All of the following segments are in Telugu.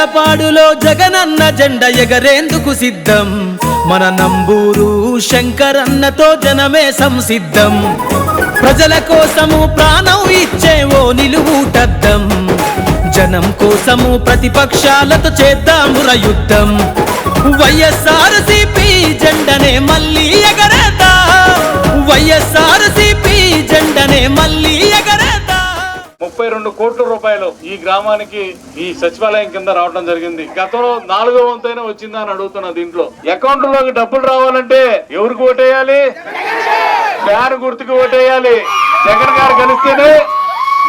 పెదకూరపాడులో జగనన్న జెండ ఎగరేందుకు సిద్ధం. మన నంబూరు శంకరన్నతో జనమే సంసిద్ధం. ప్రజల కోసము ప్రాణం ఇచ్చే ఓ నిలువుటద్దం. జనం కోసము ప్రతిపక్షాలతో చేద్దాముర యుద్ధం. వైఎస్ఆర్సీపీ జెండనే మళ్ళీ ఎగరేద్దాం. వైఎస్ఆర్సీపీ జెండనే మళ్ళీ ఎగరేద్దాం. 32 కోట్ల రూపాయలు ఈ గ్రామానికి ఈ సచివాలయం కింద రావడం జరిగింది. గతంలో 4వ వంతైనా వచ్చిందా అని అడుగుతున్నా. దీంట్లో అకౌంట్లోకి డబ్బులు రావాలంటే ఎవరికి ఓటేయాలి? ఫ్యాన్ గుర్తుకు ఓటేయాలి. జగన్ గారు గెలిస్తేనే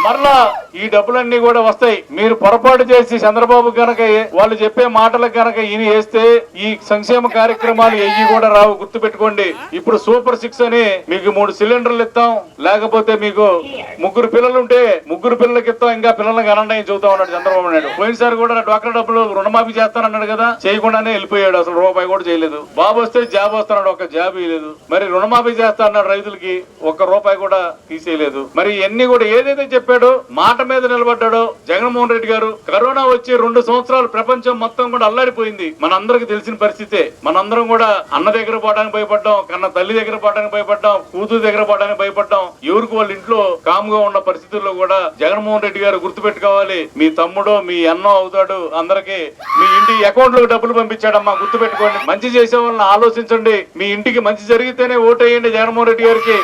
మరలా ఈ డబ్బులన్నీ కూడా వస్తాయి. మీరు పొరపాటు చేసి చంద్రబాబు గనక వాళ్ళు చెప్పే మాటలకు గనక ఈయన వేస్తే ఈ సంక్షేమ కార్యక్రమాలు ఎయ్యి కూడా రావు. గుర్తు పెట్టుకోండి. ఇప్పుడు సూపర్ 6 అని మీకు 3 సిలిండర్లు ఇస్తాం, లేకపోతే మీకు 3 పిల్లలు ఉంటే 3 పిల్లలకి ఇస్తాం, ఇంకా పిల్లలకి అనండి చెబుతా ఉన్నాడు చంద్రబాబు నాయుడు. పోయినసారి కూడా డ్వాక్రా డబ్బులు రుణమాఫీ చేస్తానన్నాడు కదా, చేయకుండానే వెళ్ళిపోయాడు. అసలు రూపాయి కూడా చేయలేదు. బాబు వస్తే జాబ్ వస్తున్నాడు, ఒక జాబ్ ఇవ్వలేదు. మరి రుణమాఫీ చేస్తా అన్నాడు రైతులకి, 1 రూపాయి కూడా తీసేయలేదు. మరి ఇవన్నీ కూడా ఏదైతే చెప్పాడో మాట మీద నిలబడ్డాడో జగన్మోహన్ రెడ్డి గారు. కరోనా వచ్చి 2 సంవత్సరాలు ప్రపంచం మొత్తం కూడా అల్లాడిపోయింది. మనందరికి తెలిసిన పరిస్థితే. మనందరం కూడా అన్న దగ్గర పోవడానికి భయపడ్డాం, కన్న తల్లి దగ్గర పోవడానికి భయపడ్డాం, కూతురు దగ్గర పోవడానికి భయపడ్డాం. ఎవరికి వాళ్ళ ఇంట్లో కామ్గా ఉన్న పరిస్థితుల్లో కూడా జగన్మోహన్ రెడ్డి గారు గుర్తుపెట్టుకోవాలి, మీ తమ్ముడో మీ అన్నో అవుతాడు, అందరికి మీ ఇంటి అకౌంట్ లో డబ్బులు పంపించాడమ్మా. గుర్తుపెట్టుకోండి. మంచి చేసే వాళ్ళని ఆలోచించండి. మీ ఇంటికి మంచి జరిగితేనే ఓటేయండి జగన్మోహన్ రెడ్డి గారికి.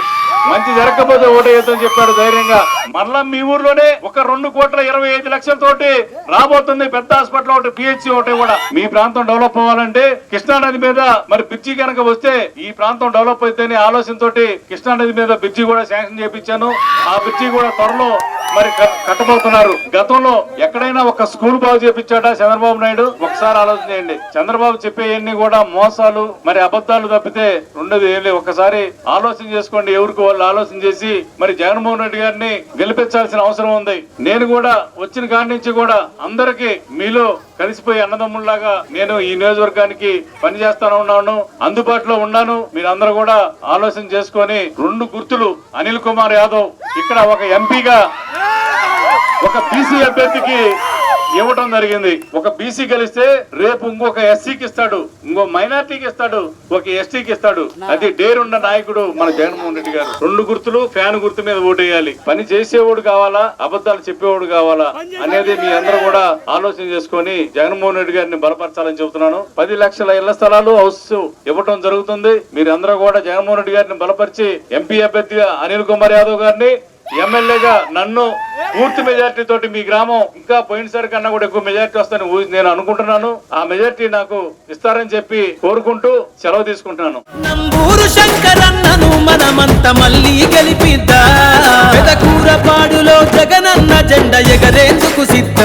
మంచి జరగకపోతే ఓటేయొద్దని చెప్పాడు ధైర్యంగా. మరలా మీ ఊర్లోనే ఒక 2,25,00,000తోటి రాబోతుంది పెద్ద హాస్పిటల్ ఒకటి, పిహెచ్సి ఒకటి కూడా. మీ ప్రాంతం డెవలప్ అవ్వాలంటే కృష్ణానది మీద మరి బ్రిడ్జి కనుక వస్తే ఈ ప్రాంతం డెవలప్ అయితేనే ఆలోచనతోటి కృష్ణానది మీద బ్రిడ్జి కూడా శాంక్షన్ చేయించాను. ఆ బ్రిడ్జి కూడా త్వరలో మరి కట్టబోతున్నారు. గతంలో ఎక్కడైనా ఒక స్కూల్ బాగు చేపించాడా చంద్రబాబు నాయుడు? ఒకసారి ఆలోచన చేయండి. చంద్రబాబు చెప్పేవన్నీ కూడా మోసాలు, మరి అబద్ధాలు తప్పితే ఉండదు ఏం లేదు. ఒకసారి ఆలోచన చేసుకోండి. ఎవరికి వాళ్ళు ఆలోచన చేసి మరి జగన్మోహన్ రెడ్డి గారిని గెలిపించాల్సిన అవసరం ఉంది. నేను కూడా వచ్చిన కాడి నుంచి కూడా అందరికి మీలో కలిసిపోయి అన్నదమ్ముల్లాగా నేను ఈ నియోజకవర్గానికి పనిచేస్తాను ఉన్నాను, అందుబాటులో ఉన్నాను. మీరందరూ కూడా ఆలోచన చేసుకొని 2 గుర్తులు అనిల్ కుమార్ యాదవ్ ఇక్కడ ఒక ఎంపీగా ఒక బీసీ అభ్యర్థికి ఇవ్వటం జరిగింది. ఒక బీసీ గెలిస్తే రేపు ఇంకొక ఎస్సీకి ఇస్తాడు, ఇంకో మైనార్టీకి ఇస్తాడు, ఒక ఎస్టీకి ఇస్తాడు. అది డేరున్న నాయకుడు మన జగన్మోహన్ రెడ్డి గారు. 2 గుర్తులు, ఫ్యాన్ గుర్తు మీద ఓటేయాలి. పని చేసేవాడు కావాలా, అబద్ధాలు చెప్పేవాడు కావాలా అనేది మీ అందరూ కూడా ఆలోచన చేసుకొని జగన్మోహన్ రెడ్డి గారిని బలపరచాలని చెబుతున్నాను. 10 లక్షల ఇళ్ల స్థలాలు హౌస్ ఇవ్వటం జరుగుతుంది. మీరందరూ కూడా జగన్మోహన్ రెడ్డి గారిని బలపరిచి ఎంపీ అభ్యర్థిగా అనిల్ కుమార్ యాదవ్ గారిని, ఎమ్మెల్యేగా నన్ను పూర్తి మెజార్టీ తోటి మీ గ్రామం ఇంకా పోయినసారి కన్నా కూడా ఎక్కువ మెజార్టీ వస్తాను నేను అనుకుంటున్నాను. ఆ మెజార్టీ నాకు ఇస్తారని చెప్పి కోరుకుంటూ సెలవు తీసుకుంటున్నాను. నంబూరు శంకరన్నను మనమంత మళ్ళీ గెలిపిద్దాం. పెదకూరపాడులో జగనన్న జెండ ఎగరేందుకు సిద్ధం.